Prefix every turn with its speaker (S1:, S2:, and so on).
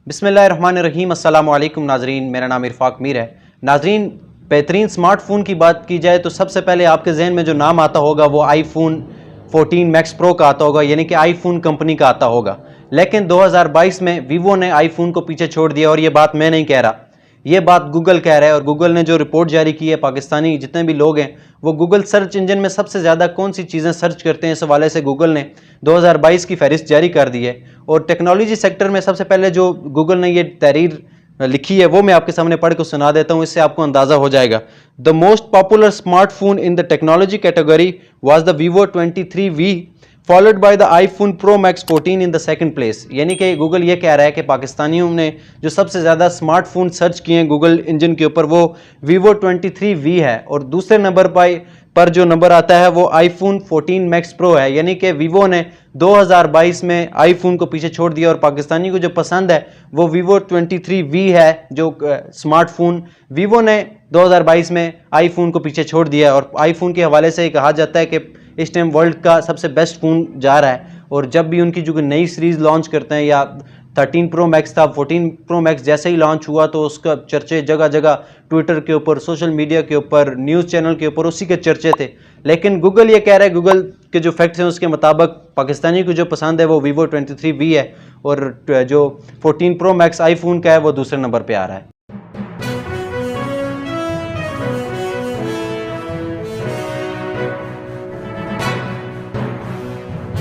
S1: बिस्मिल्लाहिर्रहमानिर्रहीम अस्सलाम वालेकुम नाजरीन, मेरा नाम इरफाक मीर है। नाजरीन, बेहतरीन स्मार्टफ़ोन की बात की जाए तो सबसे पहले आपके जहन में जो नाम आता होगा वो आईफोन 14 मैक्स प्रो का आता होगा, यानी कि आईफोन कंपनी का आता होगा। लेकिन 2022 में वीवो ने आईफोन को पीछे छोड़ दिया और ये बात मैं नहीं कह रहा, ये बात गूगल कह रहा है। और गूगल ने जो रिपोर्ट जारी की है, पाकिस्तानी जितने भी लोग हैं वो गूगल सर्च इंजन में सबसे ज़्यादा कौन सी चीज़ें सर्च करते हैं, इस हवाले से गूगल ने 2022 की फहरिस्त जारी कर दी है। और टेक्नोलॉजी सेक्टर में सबसे पहले जो गूगल ने ये तहरीर लिखी है वो मैं आपके सामने पढ़ के सुना देता हूँ, इससे आपको अंदाज़ा हो जाएगा। The most popular smartphone in the technology category was the Vivo 23V followed by the iPhone pro max 14 in the second place. यानी कि गूगल ये कह रहा है कि पाकिस्तानियों ने जो सबसे ज़्यादा स्मार्टफोन सर्च किए हैं गूगल इंजन के ऊपर वो वीवो 23V है, और दूसरे नंबर पर जो नंबर आता है वो आईफोन 14 मैक्स प्रो है। यानी कि वीवो ने 2022 में आईफोन को पीछे छोड़ दिया और पाकिस्तानी को जो पसंद है वो वीवो 23V है। जो स्मार्टफोन वीवो ने 2022 में आईफोन को पीछे छोड़ दिया। और आईफोन के हवाले से कहा जाता है कि इस टाइम वर्ल्ड का सबसे बेस्ट फ़ोन जा रहा है। और जब भी उनकी जो नई सीरीज़ लॉन्च करते हैं, या 13 प्रो मैक्स था, 14 प्रो मैक्स जैसे ही लॉन्च हुआ तो उसका चर्चे जगह जगह ट्विटर के ऊपर, सोशल मीडिया के ऊपर, न्यूज़ चैनल के ऊपर उसी के चर्चे थे। लेकिन गूगल ये कह रहा है, गूगल के जो फैक्ट्स हैं उसके मुताबिक पाकिस्तानी को जो पसंद है वो वीवो 23V है, और जो 14 प्रो मैक्स आईफोन का है वो दूसरे नंबर पर आ रहा है।